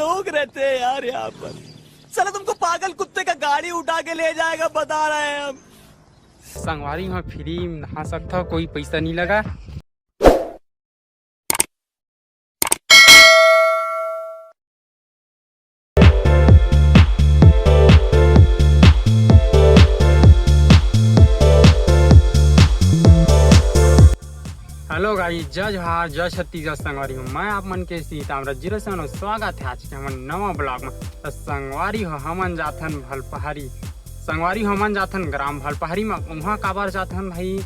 लोग रहते हैं यार यहाँ पर। चलो तुमको पागल कुत्ते का गाड़ी उठा के ले जाएगा, बता रहे हैं हम। संगवारी में फ्री नहा सकता, कोई पैसा नहीं लगा। हेलो गाइस, जय जोहार, जय छत्तीसगढ़। संगवारी हूँ मैं आप मन के सीतामढ़ी जिले से स्वागत है आज के हमन नवा ब्लॉग में। तो संगवारी हो हमन जाथन भलपहाड़ी, संगवारी हमन जाथन ग्राम भलपहाड़ी में। वहाँ काबर जाथन भाई,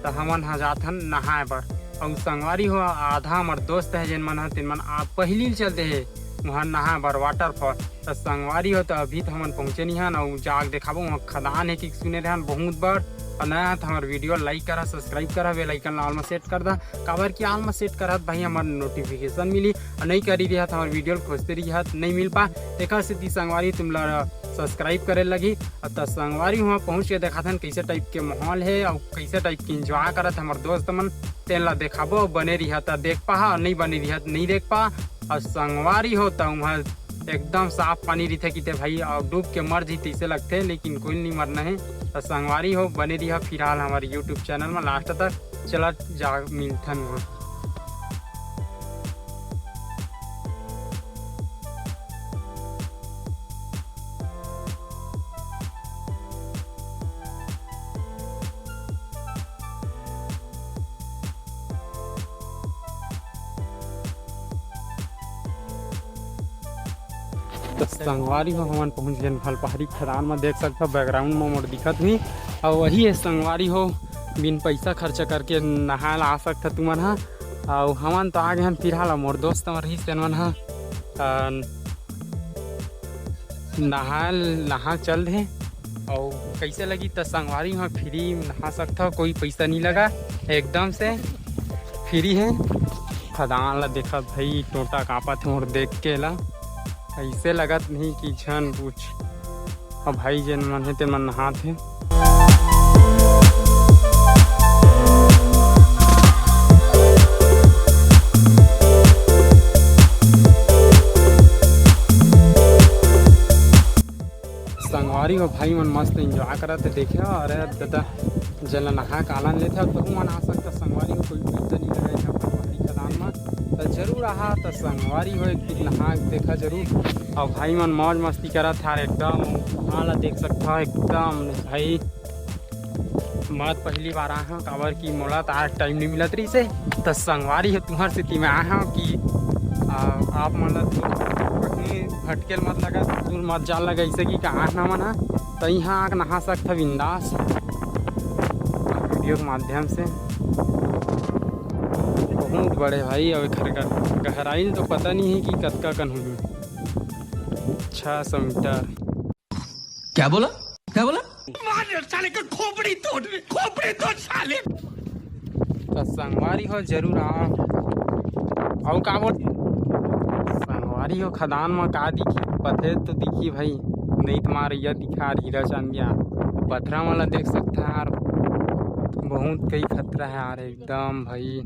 तो हमन ह जाथन नहाए बर। और संगवारी हो आधा हमार दोस्त है जिन मन तिन मन आप पहली चलते है वहाँ नहाए बर वाटरफॉल। तो संगवारी हो तो अभी तो हमन पहुँचे नहीं हन और जाग देखाबो वहाँ खदान है कि सुने रहन बहुत बड़। और नया तो हमारे वीडियो लाइक करा, सब्सक्राइब करा, बेल आइकन ऑल में सेट कर दा। काबर की ऑल में सेट करत भाई हमारे नोटिफिकेशन मिली। और नहीं करी रहा तो हमारे वीडियो खोजते रही नहीं मिल पा। देखा से संगवारी तुम सब्सक्राइब करे लगी। तो संगवारी वहाँ पहुँच के देखा था कैसे टाइप के माहौल है और कैसे टाइप के इंजॉय करत हमारे दोस्त मन। तेन ला देखाबो, बने रहा तो देख पा और नहीं बने रहा तो नहीं देख पा। और संगवारी हो तो वहाँ एकदम साफ पानी रहते कि भाई और डूब के मर जीते ऐसे लगते, लेकिन कोई नहीं मरना है। तो संगवारी हो बने रहा फिलहाल हमारे यूट्यूब चैनल में लास्ट तक। चला जा मिलथन वहाँ। तो संगवारी हो हमन पहुँच गए भलपहाड़ी खदान में। देख सकते बैकग्राउंड में मोड़ दिखत हुई। और वही है संगवारी हो बिन पैसा खर्चा करके नहाए आ सकता तुमन हा। और हमन तो आ गए फिलहाल मोर दोस्त रही तेन मन हा नहा चल रहे। और कैसे लगी तो संगवारी में फ्री नहा सकता, कोई पैसा नहीं लगा, एकदम से फ्री है। खदान ला देखा भाई टोटा काँपत है मोर देख के ला, ऐसे लगत नहीं कि छन पूछ। अब भाई जन मन है तेन मन नहात है। संगवारी हो भाई मन मस्त एंजॉय करत है। देखे अरे दादा जल नहा कालन लेते तो मन आ सकता। संगवारी हो कोई पैसा नहीं लगा भलपहाड़ी खदान में, तो जरूर रहा तो संगवारी हो एक दिन नहा देखा जरूर। और भाई मन मौज मस्ती करा था एकदम। हाँ देख सकता एकदम भाई मत पहली बार आया हूँ काबर की मोला तो आज टाइम नहीं मिलत रही से। तो संगवारी है तुम्हार स्थिति में आया हूँ कि आप मतलब कहीं भटकेल मत लगा, दूर मत जान लगा ऐसे कि कहाँ ना मना। तो यहाँ आकर नहा सकता बिंदास वीडियो के माध्यम से। बहुत बड़े भाई और गहराई तो पता नहीं है कि कतका कन होगी, 600 मीटर। क्या बोला क्या बोला? साले का खोपड़ी तोड़ साले। तो संगवारी हो जरूर आ। और का बोल संगवारी हो खदान में का दिखी पथे तो दिखी भाई, नहीं तुम्हारे यह दिखा हीरा चांदिया पथरा वाला देख सकता है यार। बहुत कई खतरा है यार एकदम भाई।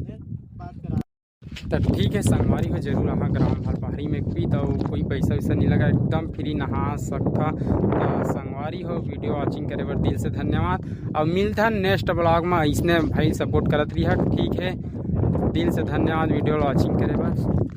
तो ठीक है संगवारी हो जरूर आहा ग्राम भलपहाड़ी में भी तो कोई पैसा वैसा नहीं लगा, एकदम फ्री नहा सकता। तो संगवारी हो वीडियो वॉचिंग करे बर दिल से धन्यवाद। और मिलता नेक्स्ट ब्लॉग में। इसने भाई सपोर्ट करत रही है, ठीक है, दिल से धन्यवाद वीडियो वॉचिंग करे बर।